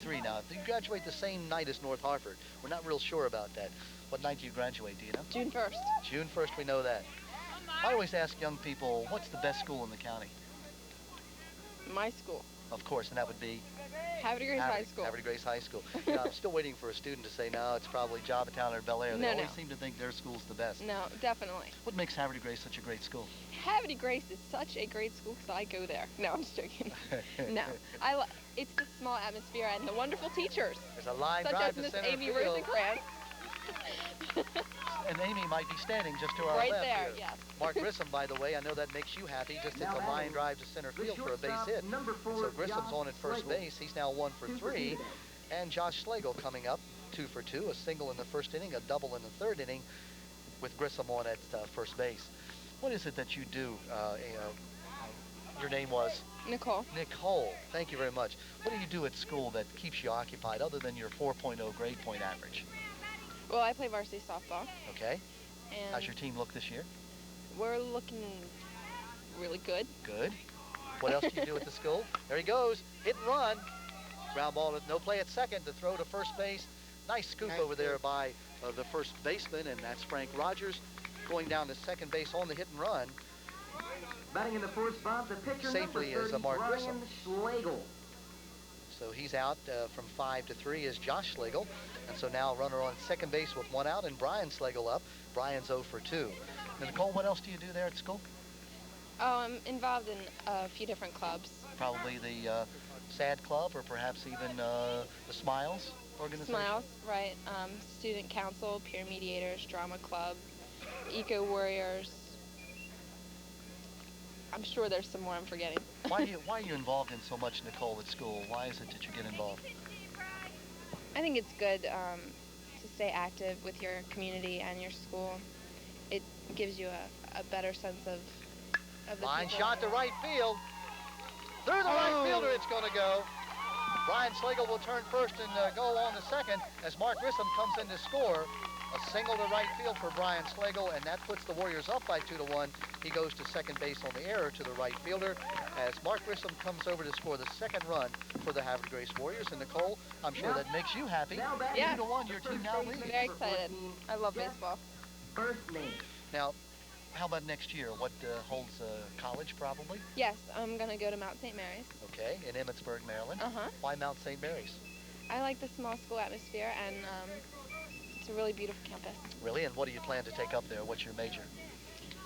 3 now. If you graduate the same night as North Hartford, we're not real sure about that. What night do you graduate, do you know? June 1st. June 1st, we know that. I always ask young people, what's the best school in the county? My school. Of course, and that would be? Havre de Grace High School. Havre de Grace High School. You know, I'm still waiting for a student to say, no, it's probably Joppatowne or Bel Air. They always seem to think their school's the best. No, definitely. What makes Havre de Grace such a great school? Havre de Grace is such a great school because I go there. No, I'm just joking. No, it's the small atmosphere and the wonderful teachers. There's a line such drive as to Miss center Amy field. Rosencrantz. And Amy might be standing just to our right left there, here. yes. Mark Grissom, by the way, I know that makes you happy. Just hits a line drive to center field for a base hit. And so Grissom's on at first base. He's now 1 for 3. And Josh Slagle coming up, 2 for 2. A single in the first inning, a double in the third inning, with Grissom on at first base. What is it that you do? Your name was? Nicole. Nicole. Thank you very much. What do you do at school that keeps you occupied other than your 4.0 grade point average? Well, I play varsity softball. Okay. And how's your team look this year? We're looking really good. Good. What else do you do at the school? There he goes. Hit and run. Ground ball, no play at second to throw to first base. Nice scoop over there by the first baseman, and that's Frank Rogers going down to second base on the hit and run. Batting in the fourth spot, the pitcher safely number 30, is Mark Grissom. Brian Schlegel. So he's out from 5 to 3 is Josh Slagle. And so now a runner on second base with 1 out and Brian Slagle up. Brian's 0 for 2. Now, Nicole, what else do you do there at school? Oh, I'm involved in a few different clubs. Probably the SAD Club or perhaps even the Smiles organization? Smiles, right. Student Council, Peer Mediators, Drama Club, Eco Warriors. I'm sure there's some more I'm forgetting. Why are you involved in so much, Nicole, at school? Why is it that you get involved? I think it's good to stay active with your community and your school. It gives you a better sense of the line people. shot to right field. Through the right fielder it's going to go. Brian Slagle will turn first and go on to second as Mark Grissom comes in to score. A single to right field for Brian Slagle, and that puts the Warriors up by 2 to 1. He goes to second base on the error to the right fielder as Mark Grissom comes over to score the second run for the Havre de Grace Warriors. And Nicole, I'm sure that makes you happy. Yeah. 2 to 1, your team now leads. Very excited. I love baseball. First name. Now, how about next year? What holds college, probably? Yes, I'm going to go to Mount St. Mary's. Okay, in Emmitsburg, Maryland. Uh-huh. Why Mount St. Mary's? I like the small school atmosphere, and it's a really beautiful campus. Really? And what do you plan to take up there? What's your major?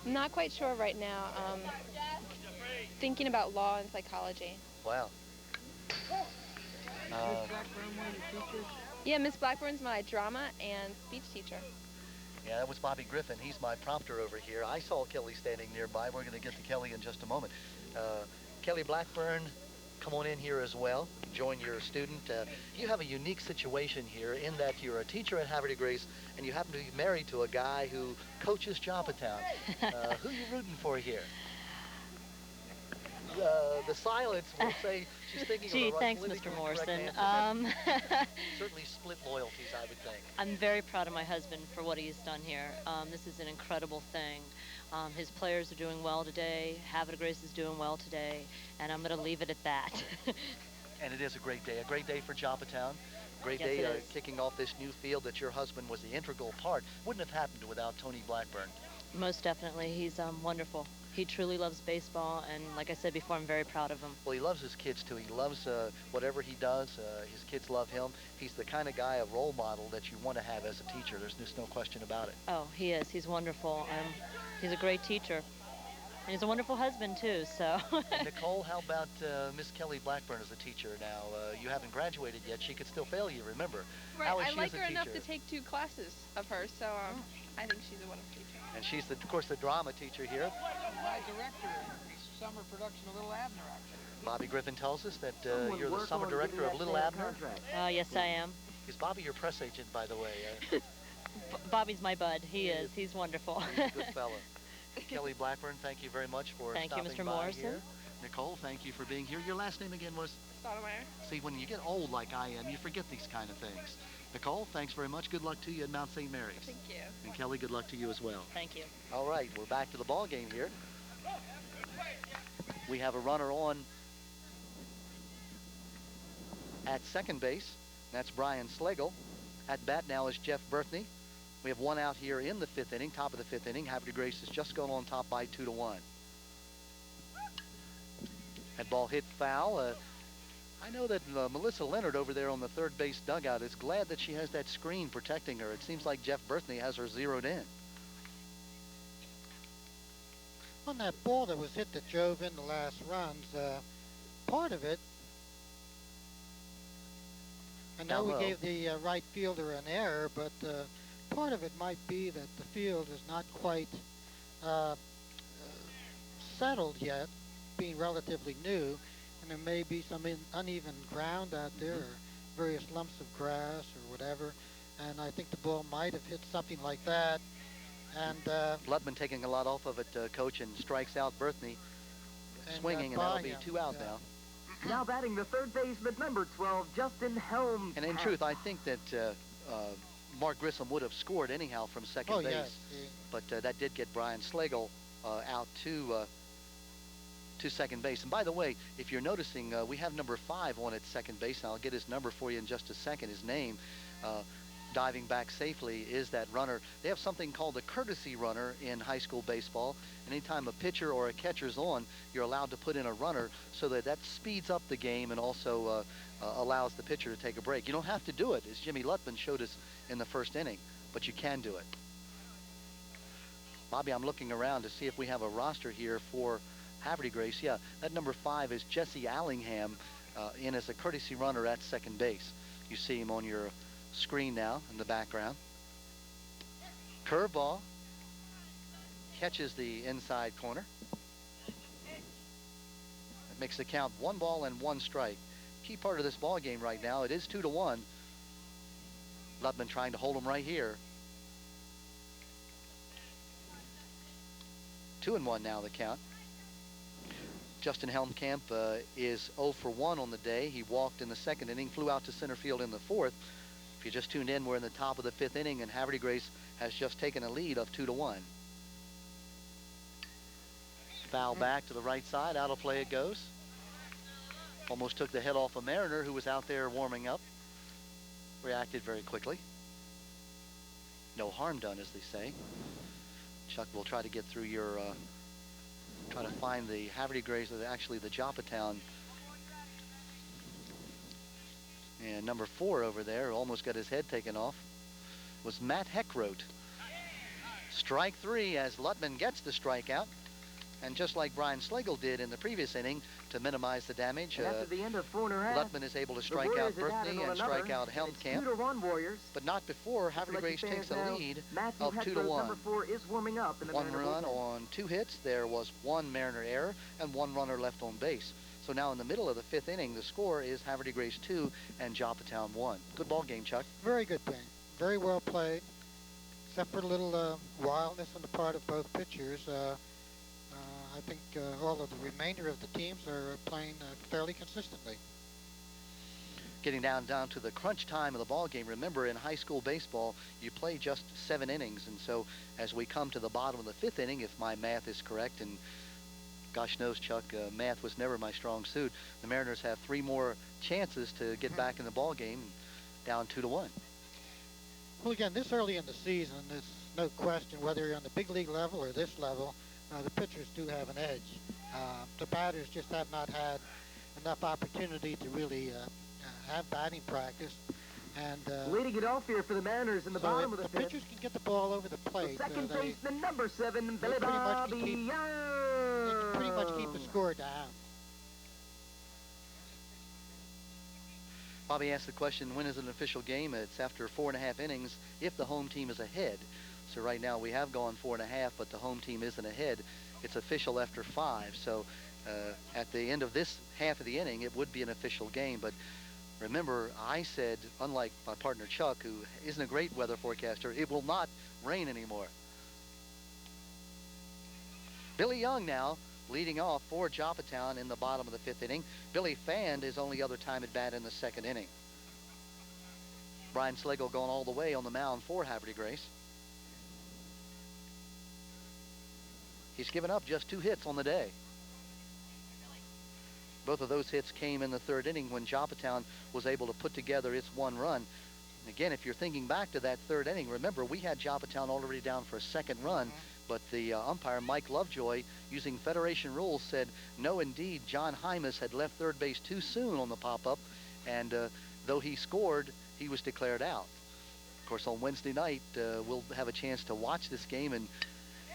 I'm not quite sure right now. Thinking about law and psychology. Wow. Yeah, Miss Blackburn's my drama and speech teacher. Yeah, that was Bobby Griffin. He's my prompter over here. I saw Kelly standing nearby. We're going to get to Kelly in just a moment. Kelly Blackburn, come on in here as well. Join your student. You have a unique situation here in that you're a teacher at Havre de Grace and you happen to be married to a guy who coaches Joppatowne. Who are you rooting for here? The silence will say she's thinking Gee, of a thanks, politically Mr. correct Morrison. answer. Certainly split loyalties, I would think. I'm very proud of my husband for what he's done here. This is an incredible thing. His players are doing well today. Havre de Grace is doing well today, and I'm going to leave it at that. And it is a great day for Joppatowne. Great Yes, day it is. kicking off this new field that your husband was the integral part. Wouldn't have happened without Tony Blackburn. Most definitely. He's wonderful. He truly loves baseball, and like I said before, I'm very proud of him. Well, he loves his kids, too. He loves whatever he does. His kids love him. He's the kind of guy, a role model that you want to have as a teacher. There's just no question about it. Oh, he is. He's wonderful. He's a great teacher. And he's a wonderful husband, too, so. Nicole, how about Miss Kelly Blackburn as a teacher now? You haven't graduated yet. She could still fail you, remember. Right, How is I she like as a her enough teacher? to take 2 classes of hers, so I think she's a wonderful teacher. And she's, of course, the drama teacher here. My director, summer production of Little Abner, actually. Bobby Griffin tells us that Someone you're the work summer on director getting of that Little damn Abner. contract. Yes, I am. Is Bobby your press agent, by the way? Bobby's my bud. He is. He's wonderful. He's a good fella. Kelly Blackburn, thank you very much for Thank you, stopping Mr. by Morrison. here. Nicole, thank you for being here. Your last name again was? Stottlemyre. See, when you get old like I am, you forget these kind of things. Nicole, thanks very much. Good luck to you at Mount St. Mary's. Thank you. And Kelly, good luck to you as well. Thank you. All right, we're back to the ball game here. We have a runner on At second base, that's Brian Slagle. At bat now is Jeff Berthney. We have one out here in the fifth inning, top of the fifth inning. Havre de Grace has just gone on top by 2-1. That ball hit foul. I know that Melissa Leonard over there on the third base dugout is glad that she has that screen protecting her. It seems like Jeff Berthney has her zeroed in. On that ball that was hit that drove in the last runs, part of it, I know we gave the right fielder an error, but part of it might be that the field is not quite settled yet, being relatively new, and there may be some uneven ground out there, or various lumps of grass or whatever, and I think the ball might have hit something like that. And Ludman taking a lot off of it, Coach, and strikes out Berthney, swinging, and that'll be 2 out now. Now batting the third baseman, number 12, Justin Helm. And in truth, I think that Mark Grissom would have scored anyhow from second base. Yes. But that did get Brian Slagle out to second base. And by the way, if you're noticing, we have number 5 on at second base, and I'll get his number for you in just a second. His name, diving back safely, is that runner. They have something called a courtesy runner in high school baseball. Anytime a pitcher or a catcher's on, you're allowed to put in a runner so that speeds up the game and also allows the pitcher to take a break. You don't have to do it, as Jimmy Lutman showed us in the first inning, but you can do it. Bobby, I'm looking around to see if we have a roster here for Havre de Grace. Yeah, that number 5 is Jesse Allingham in as a courtesy runner at second base. You see him on your screen now in the background. Curveball. Catches the inside corner. That makes the count 1 ball and 1 strike. Key part of this ball game right now, it is 2-1. Lutman trying to hold him right here. 2-1 now the count. Justin Helmkamp is 0 for 1 on the day. He walked in the second inning, flew out to center field in the fourth. If you just tuned in, we're in the top of the fifth inning, and Havre de Grace has just taken a lead of 2-1. Foul back to the right side, out of play it goes. Almost took the head off a Mariner who was out there warming up. Reacted very quickly. No harm done, as they say. Chuck will try to get through your, try to find the Havre de Grace, actually the Joppatowne. And number 4 over there, almost got his head taken off, was Matt Heckroth. Strike 3 as Lutman gets the strikeout. And just like Brian Slagle did in the previous inning, to minimize the damage, After the end of 4 1/2, Lutman is able to strike out Berthney and strike out Helmkamp. 2-1 Warriors. But not before Havre de Grace takes a lead of 2-1. Number 4 is warming up in the 1 Mariner run bullpen. on 2 hits. There was 1 Mariner error and 1 runner left on base. So now in the middle of the 5th inning, the score is Havre de Grace 2 and Joppatowne 1. Good ball game, Chuck. Very good thing. Very well played, except for a little wildness on the part of both pitchers. I think all of the remainder of the teams are playing fairly consistently. Getting down to the crunch time of the ball game. Remember, in high school baseball, you play just 7 innings, and so as we come to the bottom of the 5th inning, if my math is correct, and gosh knows, Chuck, math was never my strong suit, the Mariners have 3 more chances to get back in the ball game, down 2-1. Well, again, this early in the season, there's no question whether you're on the big league level or this level, the pitchers do have an edge. The batters just have not had enough opportunity to really have batting practice. And leading it off here for the Mariners in the so bottom of if the the 5th. pitchers can get the ball over the plate, Second they baseman, number 7, Billy pretty much Bobby can keep- Young. pretty much keep the score down. Bobby asked the question, when is an official game? It's after 4.5 innings if the home team is ahead. So right now we have gone 4.5, but the home team isn't ahead. It's official after 5. So at the end of this half of the inning, it would be an official game. But remember, I said, unlike my partner Chuck, who isn't a great weather forecaster, it will not rain anymore. Billy Young now leading off for Joppatowne in the bottom of the 5th inning. Billy fanned his only other time at bat in the 2nd inning. Brian Slagle going all the way on the mound for Havre de Grace. He's given up just 2 hits on the day. Both of those hits came in the third inning when Joppatowne was able to put together its one run. Again, if you're thinking back to that third inning, remember we had Joppatowne already down for a second run, but the umpire, Mike Lovejoy, using Federation rules, said no, indeed, John Hymas had left third base too soon on the pop-up, and though he scored, he was declared out. Of course, on Wednesday night, we'll have a chance to watch this game, and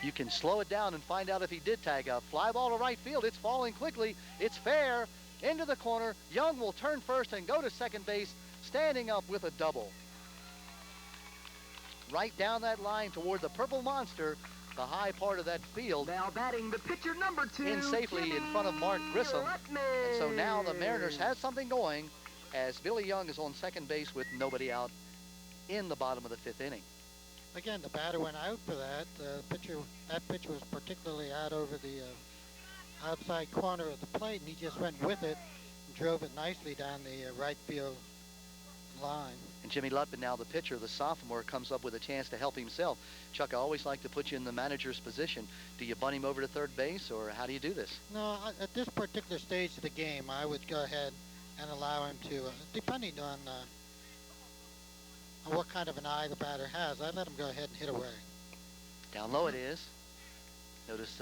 you can slow it down and find out if he did tag out. Fly ball to right field. It's falling quickly. It's fair. Into the corner. Young will turn first and go to second base, standing up with a double. Right down that line toward the Purple Monster, the high part of that field. Now batting the pitcher number 2. In safely in front of Mark Grissom. And so now the Mariners have something going as Billy Young is on second base with nobody out in the bottom of the fifth inning. Again, the batter went out for that. That pitch was particularly out over the outside corner of the plate, and he just went with it and drove it nicely down the right field line. And Jimmy Lutman, now the pitcher, the sophomore, comes up with a chance to help himself. Chuck, I always like to put you in the manager's position. Do you bunt him over to third base, or how do you do this? No, at this particular stage of the game, I would go ahead and allow him to, depending on what kind of an eye the batter has, I'd let him go ahead and hit away. Down low it is. Notice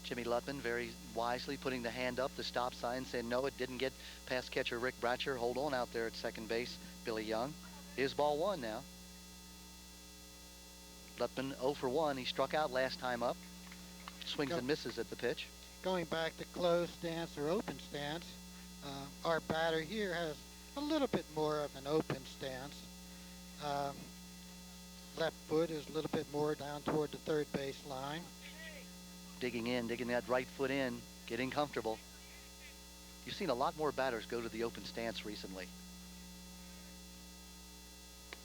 Jimmy Lutman very wisely putting the hand up, the stop sign, saying no, it didn't get past catcher Rick Bratcher. Hold on out there at second base, Billy Young. Here's ball one now. Lutman 0 for 1. He struck out last time up. Swings and misses at the pitch. Going back to closed stance or open stance, our batter here has a little bit more of an open stance. Left foot is a little bit more down toward the third base line. Digging that right foot in, getting comfortable. You've seen a lot more batters go to the open stance recently.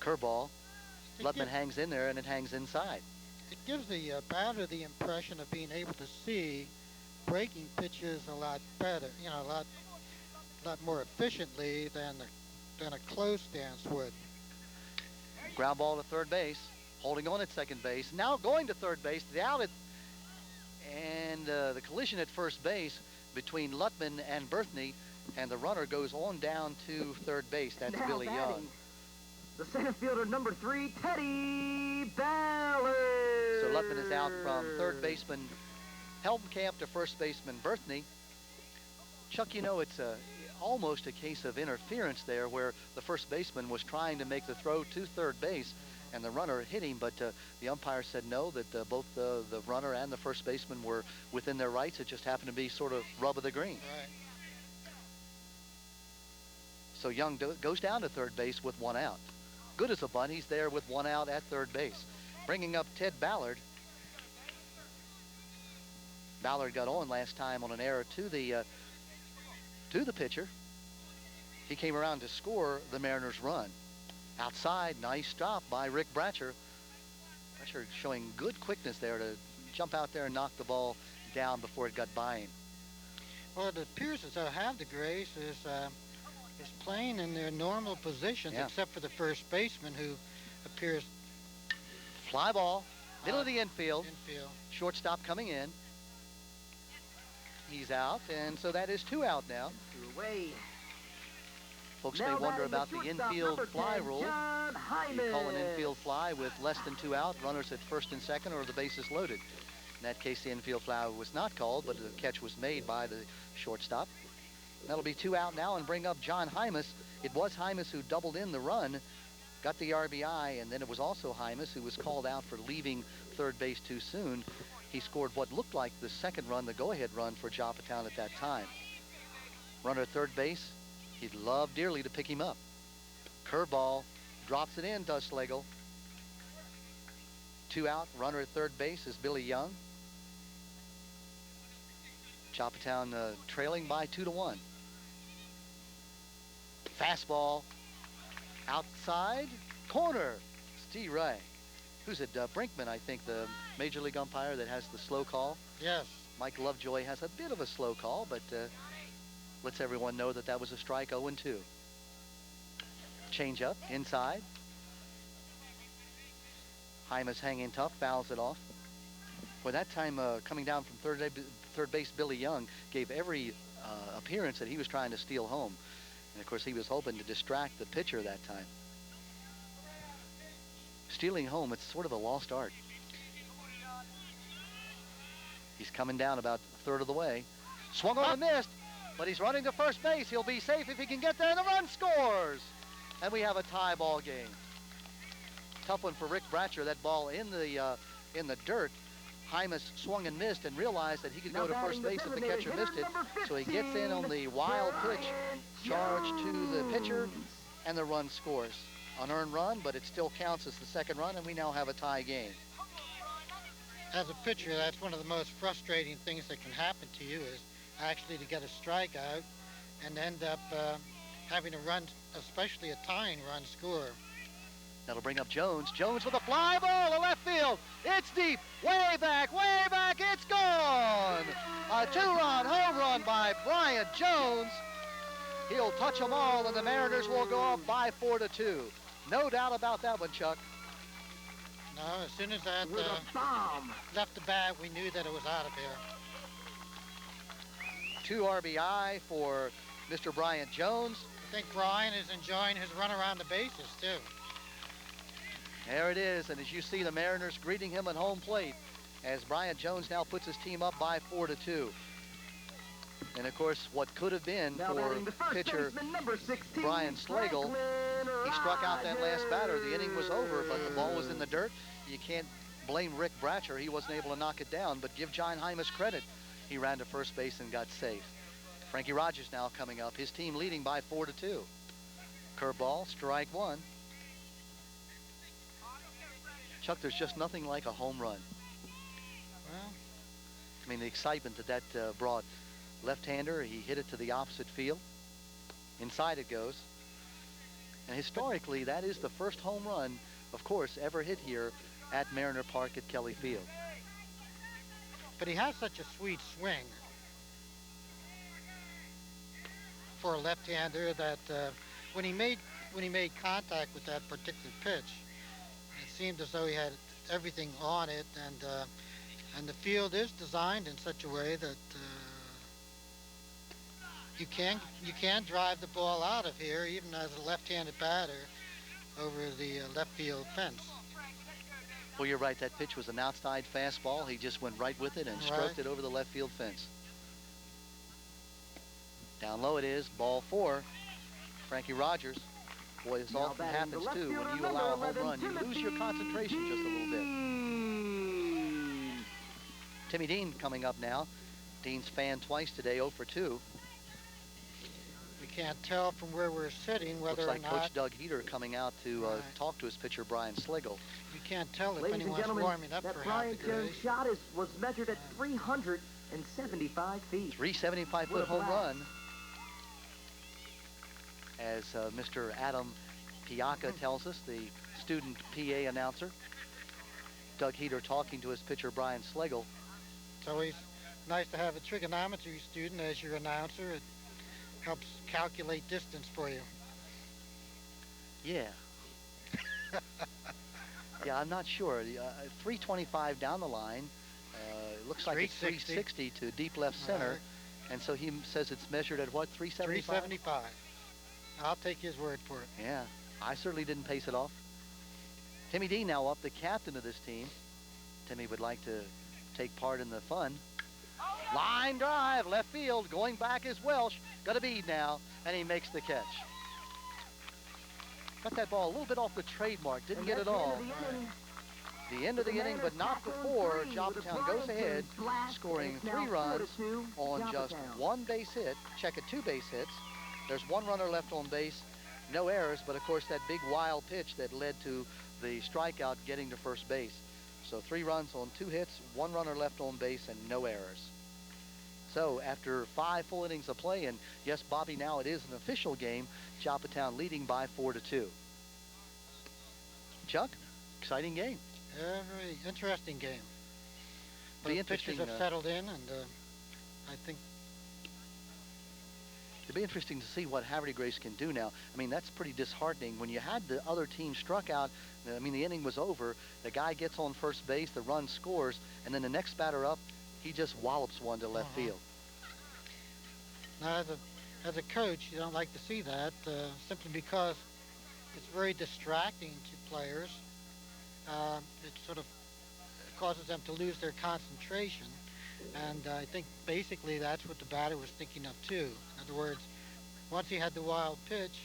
Curveball. Lutman hangs in there, and it hangs inside. It gives the batter the impression of being able to see breaking pitches a lot better, a lot more efficiently than a closed stance would. Ground ball to third base, holding on at second base. Now going to third base, the outlet, and the collision at first base between Lutman and Berthney, and the runner goes on down to third base. That's now Billy batting, Young. The center fielder number 3, Teddy Ballard. So Lutman is out from third baseman Helmkamp to first baseman Berthney. Chuck, it's almost a case of interference there, where the first baseman was trying to make the throw to third base and the runner hit him, but the umpire said no, that both the runner and the first baseman were within their rights. It just happened to be sort of rub of the green. Right. So Young goes down to third base with one out. Good as a bunt. He's there with one out at third base. Bringing up Ted Ballard. Ballard got on last time on an error to the pitcher. He came around to score the Mariners' run. Outside, nice stop by Rick Bratcher. Bratcher showing good quickness there to jump out there and knock the ball down before it got by him. Well, it appears as though Have the Grace is playing in their normal positions, except for the first baseman, who appears... Fly ball, middle of the infield. Infield. Shortstop coming in. He's out, and so that is 2 out now. Away. Folks Now may wonder batting the about the shortstop, infield number fly 10, rule. John You call an Hyman. infield fly with less than 2 out, runners at first and second, or the bases loaded. In that case, the infield fly was not called, but the catch was made by the shortstop. That'll be 2 out now and bring up John Hymas. It was Hymas who doubled in the run, got the RBI, and then it was also Hymas who was called out for leaving third base too soon. He scored what looked like the second run, the go-ahead run for Joppatowne at that time. Runner at third base, he'd love dearly to pick him up. Curveball, drops it in, does Schlegel. 2 out, runner at third base is Billy Young. Joppatowne trailing by 2-1. Fastball, outside, corner, Steve Ray. Who's it? Brinkman, I think, the Major League umpire that has the slow call. Yes. Mike Lovejoy has a bit of a slow call, but lets everyone know that that was a strike. 0-2. Change up, inside. Hymas hanging tough, fouls it off. Well, that time coming down from third base, Billy Young gave every appearance that he was trying to steal home. And of course, he was hoping to distract the pitcher that time. Stealing home, it's sort of a lost art. He's coming down about a third of the way. Swung on and missed, but he's running to first base. He'll be safe if he can get there, and the run scores. And we have a tie ball game. Tough one for Rick Bratcher. That ball in the dirt. Hymas swung and missed and realized that he could go to first base if the catcher missed it. So he gets in on the wild pitch, charge to the pitcher, and the run scores. Unearned run, but it still counts as the second run, and we now have a tie game. As a pitcher, that's one of the most frustrating things that can happen to you, is actually to get a strikeout and end up having a run, especially a tying run, score. That'll bring up Jones. Jones with a fly ball to left field. It's deep, way back, it's gone. A two-run home run by Bryant Jones. He'll touch them all, and the Mariners will go up by 4-2. No doubt about that one, Chuck. No, as soon as that left the bat, we knew that it was out of here. 2 RBI for Mr. Bryant Jones. I think Brian is enjoying his run around the bases, too. There it is, and as you see, the Mariners greeting him at home plate as Bryant Jones now puts his team up by 4-2. And of course, what could have been for pitcher Brian Slagle, he struck out that last batter. The inning was over, but the ball was in the dirt. You can't blame Rick Bratcher. He wasn't able to knock it down, but give John Hymas credit. He ran to first base and got safe. Frankie Rogers now coming up, his team leading by 4-2. Curveball, strike one. Chuck, there's just nothing like a home run. Well, I mean, the excitement that brought. Left-hander, he hit it to the opposite field. Inside it goes. And historically, that is the first home run, of course, ever hit here at Mariner Park at Kelly Field. but he has such a sweet swing for a left-hander that when he made contact with that particular pitch, it seemed as though he had everything on it, and the field is designed in such a way that you can drive the ball out of here even as a left-handed batter over the left field fence. Well, you're right. That pitch was an outside fastball. He just went right with it and stroked it over the left field fence. Down low it is, ball 4. Frankie Rogers. Boy, this often happens too. When you allow a home run, you lose your concentration just a little bit. Timmy Dean coming up now. Dean's fanned twice today, 0 for 2. We can't tell from where we're sitting whether Looks like or not Coach Doug Heater coming out to talk to his pitcher, Brian Sligel. you can't tell if Ladies and anyone's gentlemen, warming up that for half a Bryant degree. Jones shot was measured at 375 feet. 375-foot home run. As Mr. Adam Piaka tells us, the student PA announcer. Doug Heater talking to his pitcher, Brian Sligel. It's always nice to have a trigonometry student as your announcer. It helps calculate distance for you. Yeah. Yeah, I'm not sure. 325 down the line. It looks like it's 360 to deep left center. Right. And so he says it's measured at what, 375? 375. I'll take his word for it. Yeah, I certainly didn't pace it off. Timmy Dean now up, the captain of this team. Timmy would like to take part in the fun. Line drive, left field, going back is Welsh. Got a bead now, and he makes the catch. Got that ball a little bit off the trademark, didn't get it all. The end of the inning, but not before Joppatowne goes ahead, scoring 3 runs on just 1 base hit. Check it, 2 base hits. There's 1 runner left on base, no errors, but of course that big wild pitch that led to the strikeout getting to first base. So 3 runs on 2 hits, 1 runner left on base, and no errors. So after 5 full innings of play, and yes, Bobby, now it is an official game, Joppatowne leading by 4-2. Chuck, exciting game. Very interesting game. Be Both pitchers interesting. have settled in, and I think It'll be interesting to see what Haverty Grace can do now. I mean, that's pretty disheartening. When you had the other team struck out, I mean, the inning was over. The guy gets on first base, the run scores, and then the next batter up, he just wallops one to left field. Now, as a coach, you don't like to see that simply because it's very distracting to players. It sort of causes them to lose their concentration. And I think basically that's what the batter was thinking of too. In other words, once he had the wild pitch,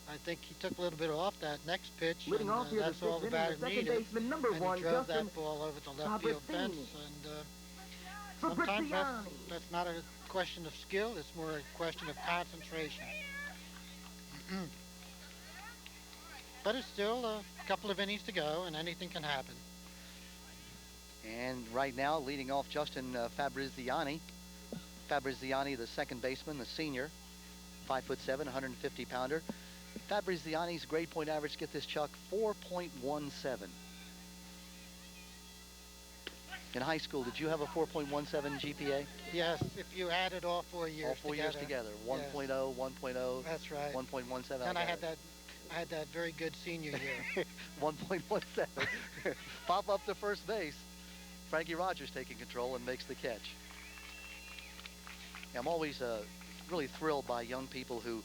I think he took a little bit off that next pitch, Leading and off here, that's the all the sixth inning, batter the second needed. baseman, number And he 1, drove Justin that ball over the left field fence. And sometimes that's not a question of skill; it's more a question of concentration. But it's still a couple of innings to go, and anything can happen. And right now, leading off Justin Fabriziani. Fabriziani, the second baseman, the senior, 5'7", 150-pounder. Fabriziani's grade point average, get this, Chuck, 4.17. In high school, did you have a 4.17 GPA? Yes, if you added all 4 years All 4 years together, 1.0, yes. 1.0. That's right. 1.17. And I had that very good senior year. 1.17. Pop up to first base. Frankie Rogers taking control and makes the catch. I'm always really thrilled by young people who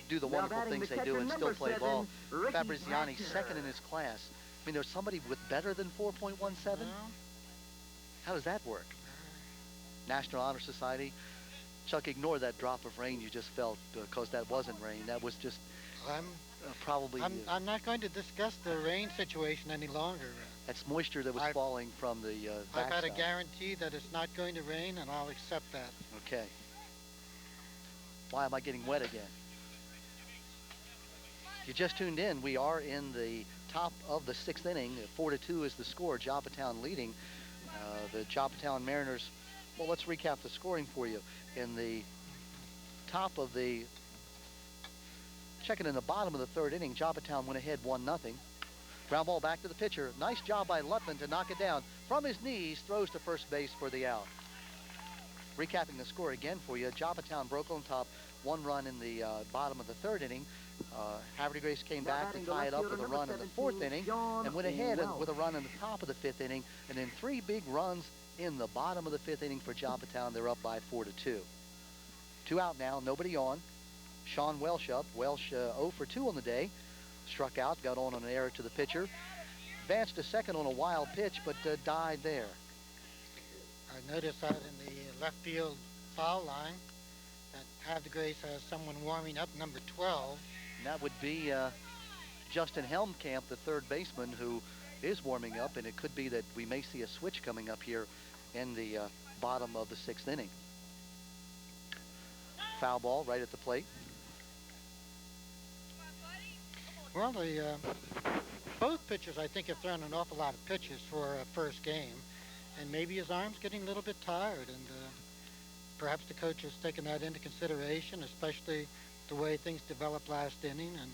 do the wonderful things they do and still play ball. Fabriziani's second in his class. I mean, there's somebody with better than 4.17? No. How does that work? National Honor Society. Chuck, ignore that drop of rain you just felt because that wasn't rain. That was just probably... I'm not going to discuss the rain situation any longer. That's moisture that was falling from the I've had a backstop. guarantee that it's not going to rain, and I'll accept that. Okay. Why am I getting wet again? If you just tuned in, we are in the top of the sixth inning. 4-2 is the score. Joppatowne leading. The Joppatowne Mariners, well, let's recap the scoring for you. In the top of the, checking in the bottom of the third inning, Joppatowne went ahead 1-0. Ground ball back to the pitcher. Nice job by Lutman to knock it down. From his knees, throws to first base for the out. Recapping the score again for you, Joppatowne broke on top, 1 run in the bottom of the third inning. Haverty Grace came back to tie it up with a run in the fourth inning and went ahead with a run in the top of the fifth inning, and then 3 big runs in the bottom of the fifth inning for Joppatowne. They're up by 4-2. 2 out now, nobody on. Sean Welsh up. Welsh 0 for 2 on the day. Struck out, got on an error to the pitcher. Advanced to second on a wild pitch, but died there. I noticed that in the left field foul line, that Haverty Grace has someone warming up, number 12. And that would be Justin Helmkamp, the third baseman, who is warming up, and it could be that we may see a switch coming up here in the bottom of the sixth inning. Foul ball right at the plate. Well, both pitchers, I think, have thrown an awful lot of pitches for a first game, and maybe his arm's getting a little bit tired, and perhaps the coach has taken that into consideration, especially the way things developed last inning, and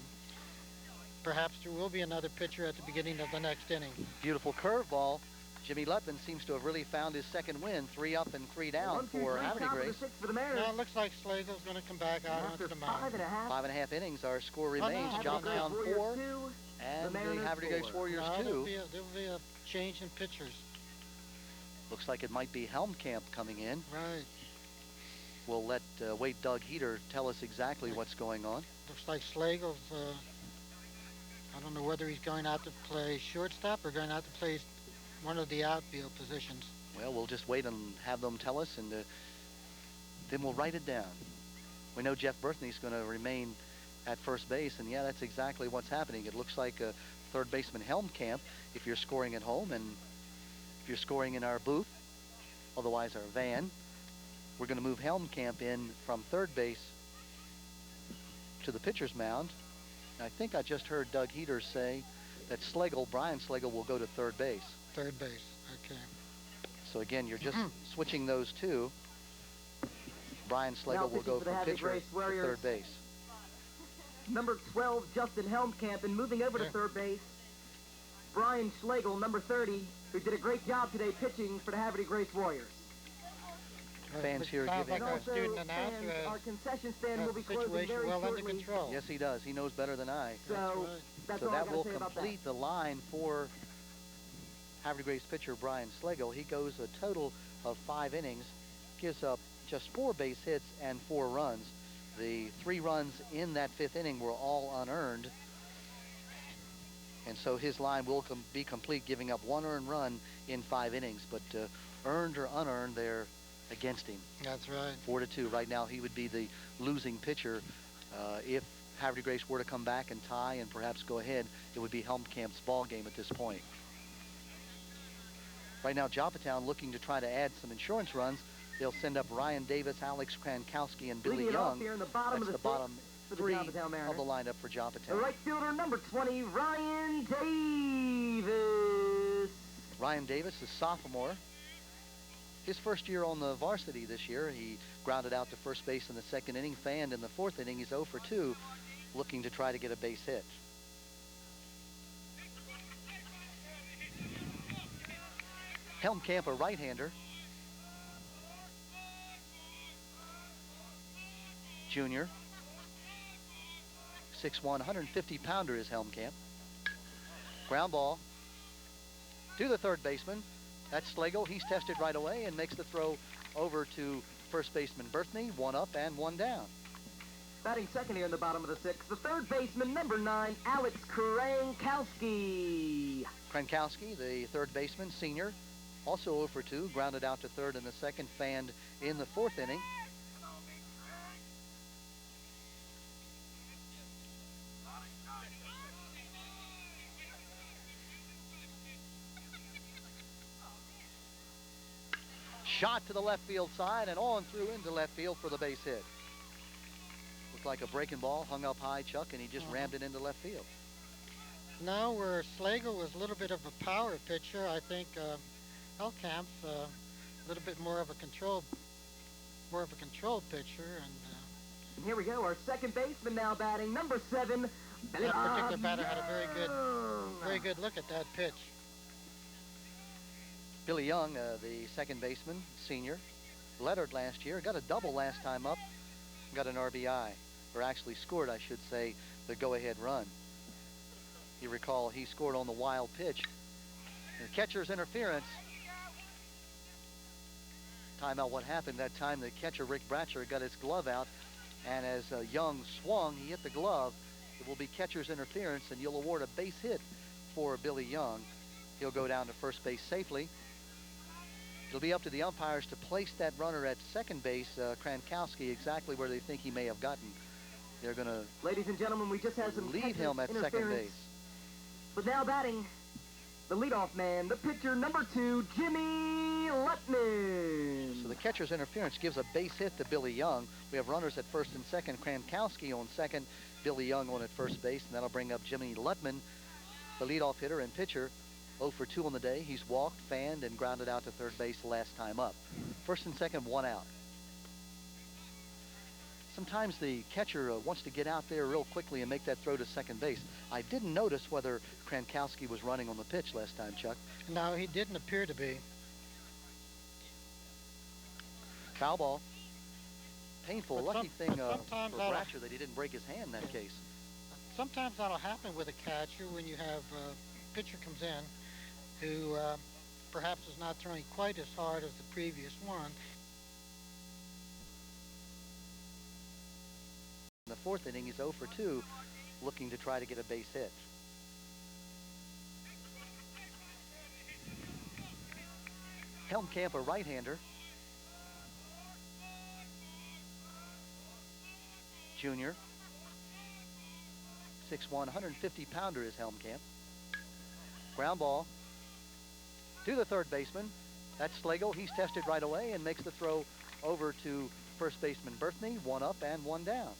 perhaps there will be another pitcher at the beginning of the next inning. Beautiful curveball. Jimmy Lutman seems to have really found his second win. 3 up and 3 down for Haverty Grace. Now it looks like Slagle's going to come back out onto the mound. 5.5 innings, our score remains. Joppatowne 4 and the Haverty Grace Warriors 2. There'll be a change in pitchers. Looks like it might be Helmkamp coming in. Right. We'll let wait Doug Heater tell us exactly what's going on. Looks like Slagle's, I don't know whether he's going out to play shortstop or going out to play one of the outfield positions. Well, we'll just wait and have them tell us, and then we'll write it down. We know Jeff Berthney's going to remain at first base, and yeah, that's exactly what's happening. It looks like third baseman Helmkamp, if you're scoring at home, and if you're scoring in our booth, otherwise our van, we're going to move Helmkamp in from third base to the pitcher's mound. And I think I just heard Doug Heater say that Brian Slagle, will go to third base. Third base, okay. So again, you're just switching those two. Brian Slagle will go from pitcher to third base. Number 12, Justin Helmkamp, and moving over to third base, Brian Slagle, number 30, who did a great job today pitching for the Haverty Grace Warriors. Fans here sounds giving like our student announcer our concession stand will be closing situation very well shortly. under control. Yes, he does. He knows better than I. So that's So all I that gotta will say about complete the line for Haverty Grace pitcher Brian Slagle. He goes a total of 5 innings, gives up just 4 base hits and 4 runs. The 3 runs in that 5th inning were all unearned. And so his line will be complete, giving up 1 earned run in 5 innings. But earned or unearned, they're against him. That's right. 4-2. Right now, he would be the losing pitcher. If Havre de Grace were to come back and tie and perhaps go ahead, it would be Helmkamp's ball game at this point. Right now, Joppatowne looking to try to add some insurance runs. They'll send up Ryan Davis, Alex Krankowski, and Billy Young. Here in the bottom That's of the bottom for 3 the Joppatowne Mariners. of the lineup for Joppatowne. The right fielder, number 20, Ryan Davis. Ryan Davis is sophomore. His first year on the varsity this year. He grounded out to first base in the 2nd inning, fanned in the 4th inning. He's 0 for 2, looking to try to get a base hit. Helmkamp, a right-hander. Junior. 6'1", 150-pounder is Helmkamp. Ground ball to the 3rd baseman. That's Slagle. He's tested right away and makes the throw over to first baseman Berthney. 1 up and 1 down. Batting second here in the bottom of the 6th, the 3rd baseman, number 9, Alex Krankowski. Krankowski, the 3rd baseman, senior, also 0 for 2, grounded out to 3rd in the 2nd, fanned in the 4th inning. Shot to the left field side and on through into left field for the base hit. Looked like a breaking ball, hung up high, Chuck, and he just rammed it into left field. Now where Slagle was a little bit of a power pitcher, I think Helmkamp's a little bit more of a control pitcher. And here we go, our 2nd baseman now batting, number 7, that particular batter had a very good look at that pitch. Billy Young, the 2nd baseman, senior, lettered last year, got a double last time up, got an RBI, or actually scored, I should say, the go-ahead run. You recall he scored on the wild pitch. The catcher's interference. Timeout, what happened that time, the catcher, Rick Bratcher, got his glove out, and as Young swung, he hit the glove. It will be catcher's interference, and you'll award a base hit for Billy Young. He'll go down to first base safely. It'll be up to the umpires to place that runner at 2nd base, Krankowski, exactly where they think he may have gotten. They're going to, ladies and gentlemen, we just had some lead him at 2nd base. But now batting, the leadoff man, the pitcher, number 2, Jimmy Lutman. So the catcher's interference gives a base hit to Billy Young. We have runners at 1st and 2nd, Krankowski on 2nd, Billy Young on at first base, and that'll bring up Jimmy Lutman, the leadoff hitter and pitcher. 0 for 2 on the day. He's walked, fanned, and grounded out to 3rd base the last time up. 1st and 2nd, 1 out. Sometimes the catcher wants to get out there real quickly and make that throw to 2nd base. I didn't notice whether Krankowski was running on the pitch last time, Chuck. No, he didn't appear to be. Foul ball. Painful. But lucky thing for that'll- Bratcher that he didn't break his hand in that case. Sometimes that'll happen with a catcher when you have a pitcher comes in who perhaps is not throwing quite as hard as the previous one. In the 4th inning, he's 0 for 2, looking to try to get a base hit. Helmkamp, a right-hander. Junior. 6'1", 150-pounder is Helmkamp. Ground ball to the 3rd baseman. That's Slagle. He's tested right away and makes the throw over to first baseman Berthney. 1 up and 1 down.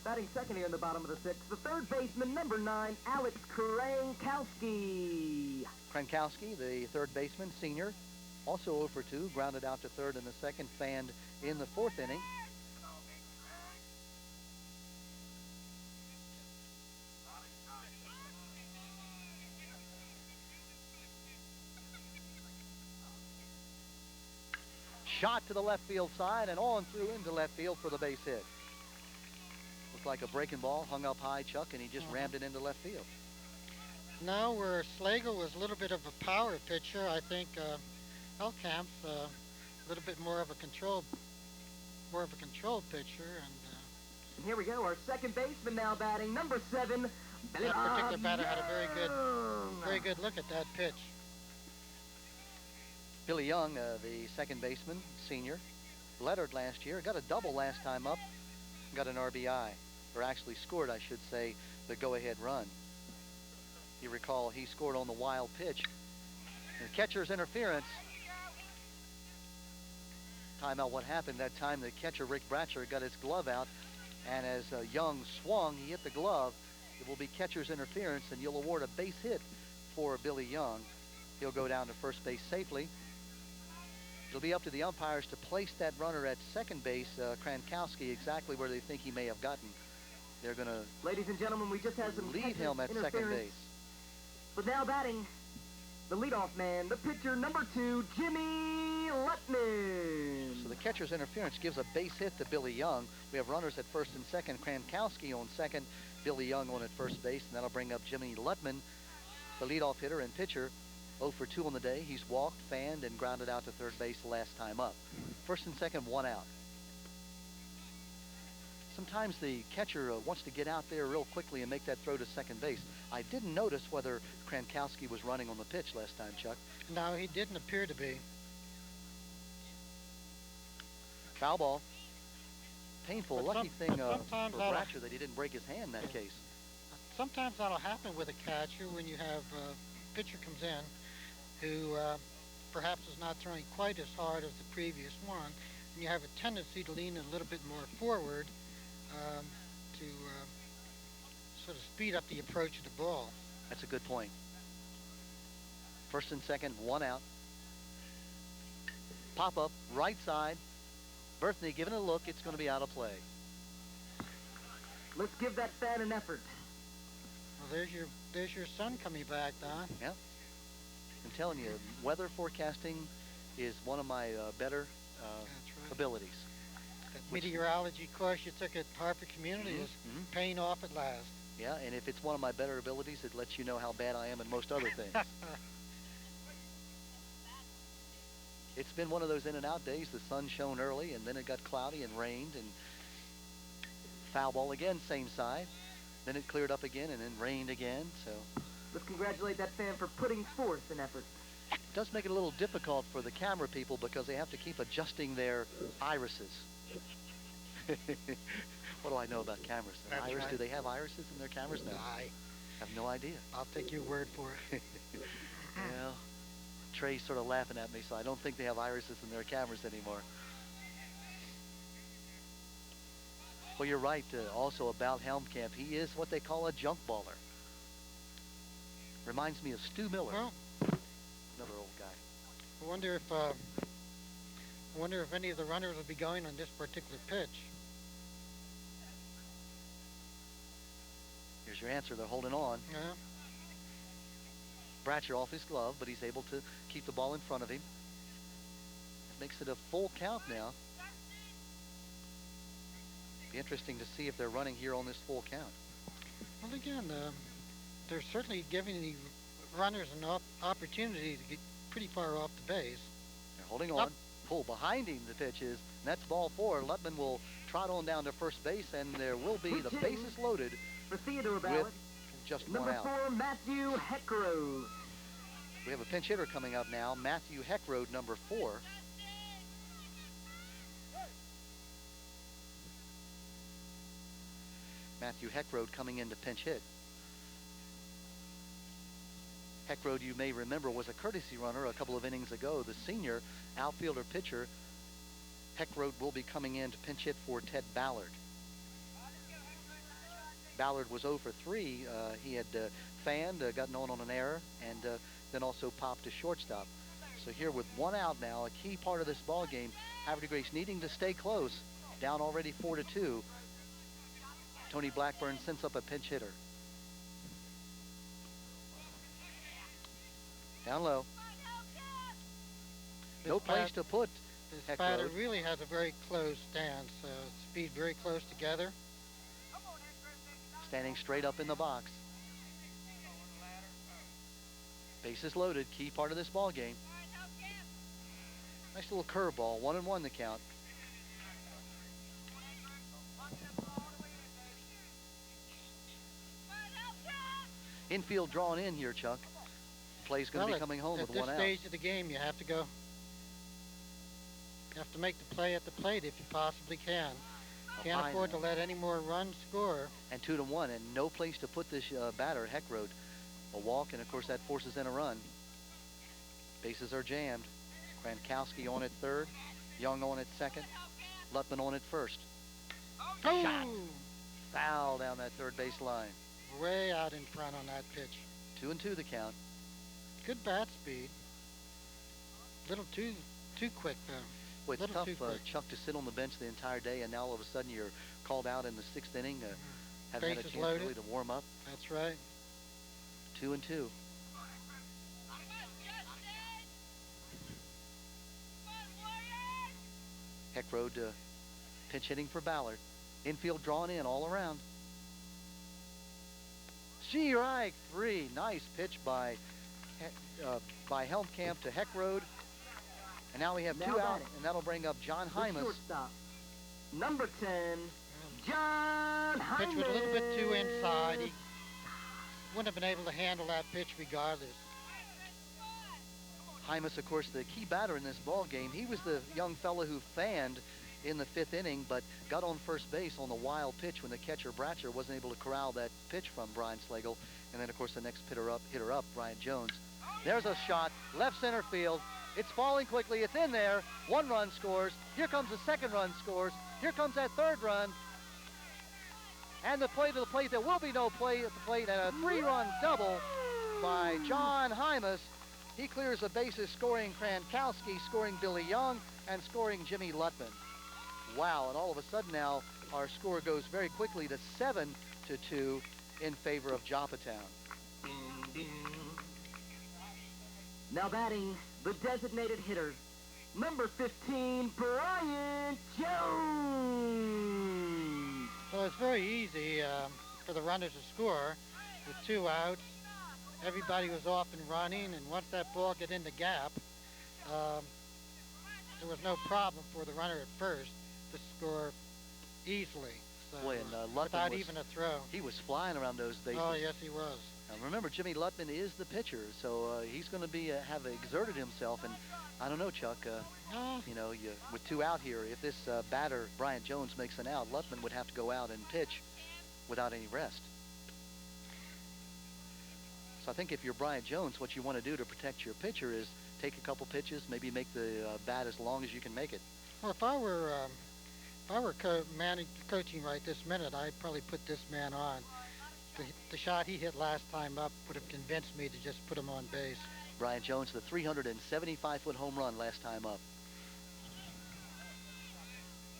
Batting second here in the bottom of the 6th, the 3rd baseman, number 9, Alex Krankowski. Krankowski, the 3rd baseman, senior, also 0 for 2, grounded out to 3rd in the 2nd, fanned in the 4th inning. Shot to the left field side and on through into left field for the base hit. Looked like a breaking ball, hung up high, Chuck, and he just rammed it into left field. Now where Slagle was a little bit of a power pitcher, I think Helmkamp's a little bit more of a control more of a controlled pitcher, and And here we go, our second baseman now batting, number 7, that particular batter had a very good look at that pitch. Billy Young, the second baseman, senior, lettered last year, got a double last time up, got an RBI, or actually scored, I should say, the go-ahead run. You recall he scored on the wild pitch. The catcher's interference. Timeout, what happened that time, the catcher, Rick Bratcher, got his glove out, and as Young swung, he hit the glove. It will be catcher's interference, and you'll award a base hit for Billy Young. He'll go down to first base safely. It'll be up to the umpires to place that runner at second base, Krankowski, exactly where they think he may have gotten. They're going to, ladies and gentlemen, we just had some lead him at second base. But now batting, the leadoff man, the pitcher, number 2, Jimmy Lutman. So the catcher's interference gives a base hit to Billy Young. We have runners at first and second. Krankowski on second, Billy Young on at first base, and that'll bring up Jimmy Lutman, the leadoff hitter and pitcher. 0 for 2 on the day. He's walked, fanned, and grounded out to third base the last time up. First and second, 1 out. Sometimes the catcher wants to get out there real quickly and make that throw to second base. I didn't notice whether Krankowski was running on the pitch last time, Chuck. No, he didn't appear to be. Foul ball. Painful. But Lucky thing for sometimes Bratcher that he didn't break his hand in that case. Sometimes that'll happen with a catcher when you have a pitcher comes in who perhaps is not throwing quite as hard as the previous one, and you have a tendency to lean a little bit more forward to sort of speed up the approach of the ball. That's a good point. First and second, 1 out. Pop up, right side. Berthney giving it a look. It's going to be out of play. Let's give that fan an effort. Well, there's your son coming back, Don. Yeah. I'm telling you, weather forecasting is one of my better That's right. abilities. That meteorology course you took at Harper Community is paying off at last. Yeah, and if it's one of my better abilities, it lets you know how bad I am in most other things. It's been one of those in and out days. The sun shone early, and then it got cloudy and rained, and foul ball again, same side. Then it cleared up again, and then rained again. So Let's congratulate that fan for putting forth an effort. it does make it a little difficult for the camera people because they have to keep adjusting their irises. What do I know about cameras? That's Iris, right. do they have irises in their cameras? No. I have no idea. I'll take your word for it. Well, Trey's sort of laughing at me, so I don't think they have irises in their cameras anymore. Well, you're right also about Helmkamp. He is what they call a junk baller. Reminds me of Stu Miller, Well, another old guy. I wonder if any of the runners will be going on this particular pitch. Here's your answer. They're holding on. Yeah. Bratcher off his glove, but he's able to keep the ball in front of him. It makes it a full count now. Be interesting to see if they're running here on this full count. Well, again, they're certainly giving the runners an opportunity to get pretty far off the base. They're holding on. Pull behind him, the pitch is, and that's ball 4. Lutman will trot on down to first base, and there will be the bases loaded For Theodore with Ballard, just 1 number out. 4, Matthew Heckrose. We have a pinch hitter coming up now, Matthew Heckrode, number 4. Matthew Heckrode coming in to pinch hit. Heckrode, you may remember, was a courtesy runner a couple of innings ago. The senior outfielder pitcher, Heckrode, will be coming in to pinch hit for Ted Ballard. Ballard was 0 for 3. He had fanned, gotten on an error, and then also popped to shortstop. So here with 1 out now, a key part of this ball game, Havre de Grace needing to stay close, down already 4-2. Tony Blackburn sends up a pinch hitter. Down low. No place to put This batter Heckrode. really has a very close stance, speed very close together. Standing straight up in the box. Bases loaded, key part of this ball game. Nice little curveball, 1-1 the count. Infield drawn in here, Chuck. Play's going to be coming home with one out. At this stage of the game, you have to go. You have to make the play at the plate if you possibly can. Can't afford to let any more runs score. And 2-1, and no place to put this batter, Heckrode. A walk, and of course that forces in a run. Bases are jammed. Krankowski on at third, Young on at second, Lutman on at first. Oh! Shot. Foul down that third base line. Way out in front on that pitch. 2-2 the count. Good bat speed. Little too quick though. Well, it's tough, Chuck, to sit on the bench the entire day, and now all of a sudden you're called out in the 6th inning. Haven't had a chance really to warm up. That's right. 2-2. Heckrode pinch hitting for Ballard. Infield drawn in all around. Strike 3. Nice pitch by Helmkamp to Heckrode. And now we have 2 out, and that'll bring up John Hymas. Shortstop, number 10, John Hymas. Pitch was a little bit too inside. He wouldn't have been able to handle that pitch regardless. Hymas, of course, the key batter in this ball game. He was the young fella who fanned in the 5th inning, but got on first base on the wild pitch when the catcher Bratcher wasn't able to corral that pitch from Brian Slagle. And then, of course, the next hitter up, Brian Jones. There's a shot, left center field. It's falling quickly. It's in there. 1 run scores. Here comes the 2nd run scores. Here comes that 3rd run. And the play to the plate. There will be no play at the plate, and a 3-run double by John Hymas. He clears the bases, scoring Krankowski, scoring Billy Young, and scoring Jimmy Lutman. Wow, and all of a sudden now our score goes very quickly to 7-2 in favor of Joppatowne. Now batting, the designated hitter, number 15, Brian Jones. Well, it's very easy for the runners to score with 2 outs. Everybody was off and running, and once that ball got in the gap, there was no problem for the runner at first to score easily. So, Boy, and Lutman without even a throw. He was flying around those bases. Oh, yes, he was. Now, remember, Jimmy Lutman is the pitcher, so he's going to be have exerted himself. And I don't know, Chuck. You know, with 2 out here, if this batter Brian Jones makes an out, Lutman would have to go out and pitch without any rest. So I think if you're Brian Jones, what you want to do to protect your pitcher is take a couple pitches, maybe make the bat as long as you can make it. Well, if I were coaching right this minute, I'd probably put this man on. The shot he hit last time up would have convinced me to just put him on base. Brian Jones, the 375-foot home run last time up.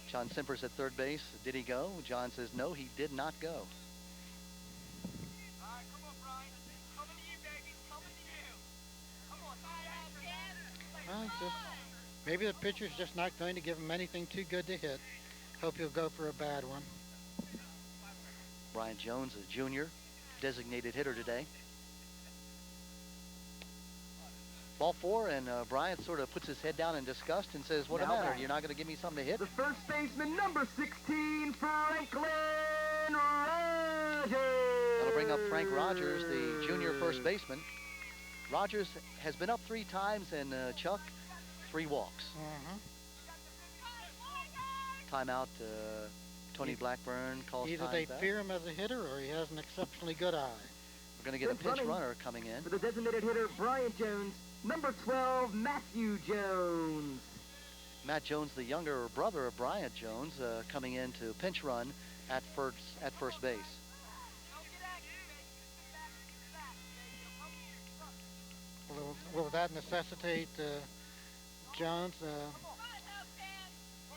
John Simpers at third base. Did he go? John says no, he did not go. Well, maybe the pitcher's just not going to give him anything too good to hit. Hope he'll go for a bad one. Brian Jones, a junior, designated hitter today. Ball 4, and Brian sort of puts his head down in disgust and says, "What the matter? You're not going to give me something to hit?" The first baseman, number 16, Franklin Rogers. That'll bring up Frank Rogers, the junior first baseman. Rogers has been up 3 times, and Chuck, 3 walks. Timeout, Tony Blackburn calls Either time they back. fear him as a hitter or he has an exceptionally good eye. We're going to get a pinch runner coming in. For the designated hitter, Brian Jones, number 12, Matthew Jones. Matt Jones, the younger brother of Brian Jones, coming in to pinch run at first base. Will that necessitate Jones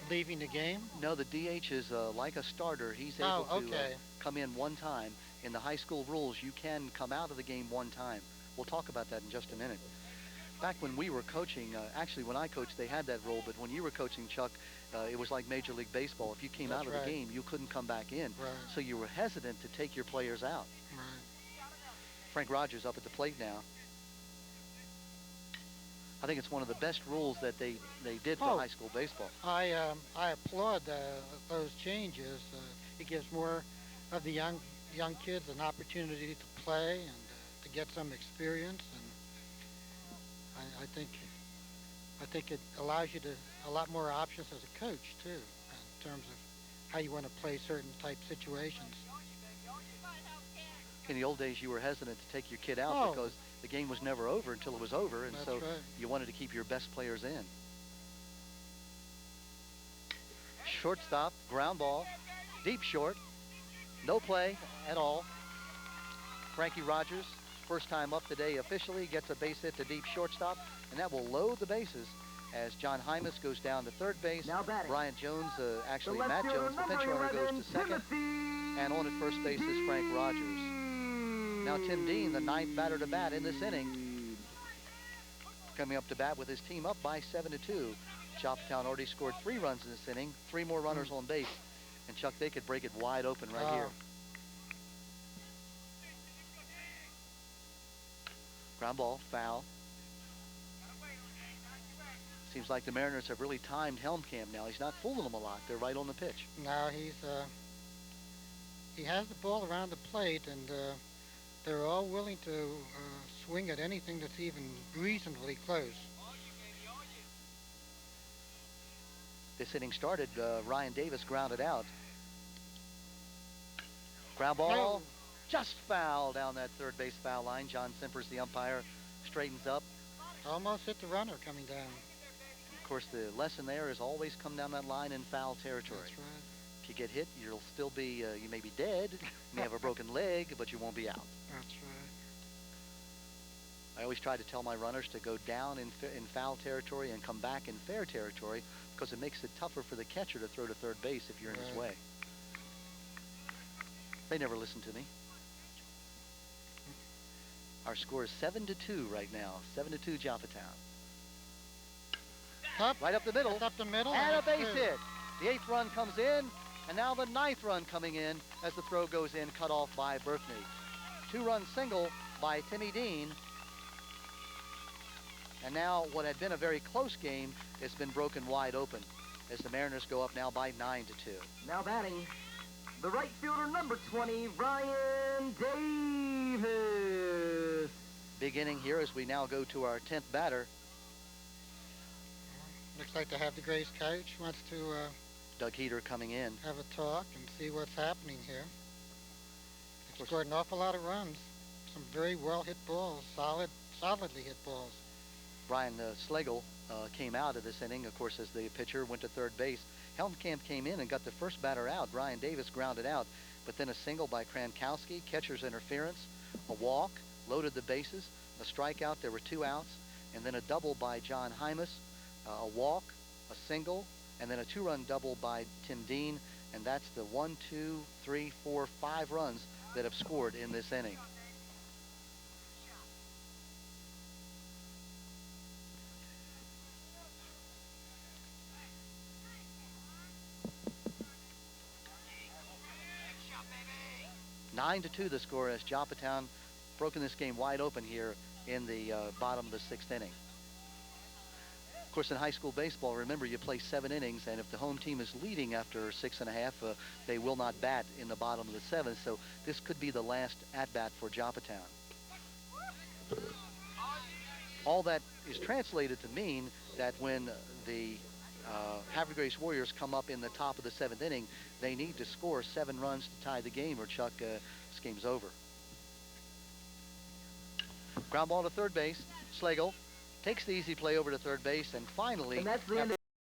leaving the game? No, the DH is like a starter. He's able to come in 1 time. In the high school rules, you can come out of the game 1 time. We'll talk about that in just a minute. Back when we were coaching, actually when I coached, they had that rule, but when you were coaching, Chuck, it was like Major League Baseball. If you came out of the game, you couldn't come back in. Right. So you were hesitant to take your players out. Right. Frank Rogers up at the plate now. I think it's one of the best rules that they did for high school baseball. I applaud those changes. It gives more of the young kids an opportunity to play, and get some experience, and I think it allows you to a lot more options as a coach too, in terms of how you want to play certain type situations. In the old days, you were hesitant to take your kid out Oh. because the game was never over until it was over, and That's so right. you wanted to keep your best players in. Shortstop, ground ball, deep short, no play at all. Frankie Rogers, first time up today officially, gets a base hit to deep shortstop, and that will load the bases as John Hymas goes down to third base. Now batting. Brian Jones, actually The left Matt fielder, Jones, the pinch number runner, goes 11, to second. Timothy And on at first base is Frank Rogers. Now Tim Dean, the ninth batter to bat in this inning, coming up to bat with his team up by 7-2. Joppatowne already scored 3 runs in this inning, 3 more runners on base, and Chuck, they could break it wide open right here. Ground ball, foul. Seems like the Mariners have really timed Helmkamp now. He's not fooling them a lot. They're right on the pitch. Now he has the ball around the plate, and they're all willing to swing at anything that's even reasonably close. This inning started, Ryan Davis grounded out. Ground ball, No. just foul down that third base foul line. John Simpers, the umpire, straightens up. Almost hit the runner coming down. Of course, the lesson there is always come down that line in foul territory. That's right. If you get hit, you'll still be, you may be dead, you may have a broken leg, but you won't be out. That's right. I always try to tell my runners to go down in foul territory and come back in fair territory because it makes it tougher for the catcher to throw to third base if you're in his way. They never listen to me. Our score is 7-2 right now. 7-2 Joppatowne. Right up the middle. Up the middle. And a it's base through. hit. The 8th run comes in, and now the 9th run coming in as the throw goes in, cut off by Berkney. 2-run single by Timmy Dean. And now what had been a very close game has been broken wide open as the Mariners go up now by 9-2. Now batting, the right fielder, number 20, Ryan Davis. Big inning here as we now go to our 10th batter. Looks like to have the Grace coach wants to Doug Heater coming in. have a talk and see what's happening here. They've scored an awful lot of runs. Some very well hit balls, solidly hit balls. Brian Schlegel came out of this inning, of course, as the pitcher went to third base. Helmkamp came in and got the first batter out. Ryan Davis grounded out, but then a single by Krankowski, catcher's interference, a walk, loaded the bases, a strikeout, there were 2 outs, and then a double by John Hymas, a walk, a single, and then a 2-run double by Tim Dean, and that's the 1, 2, 3, 4, 5 runs that have scored in this inning. Nine to 2 the score as Joppatowne broken this game wide open here in the bottom of the 6th inning. Of course, in high school baseball, remember, you play 7 innings, and if the home team is leading after 6.5, they will not bat in the bottom of the 7th, so this could be the last at-bat for Joppatowne. All that is translated to mean that when the Havre Grace Warriors come up in the top of the 7th inning, they need to score 7 runs to tie the game, or Chuck, this game's over. Ground ball to third base. Schlegel takes the easy play over to third base, and finally, And that's the end.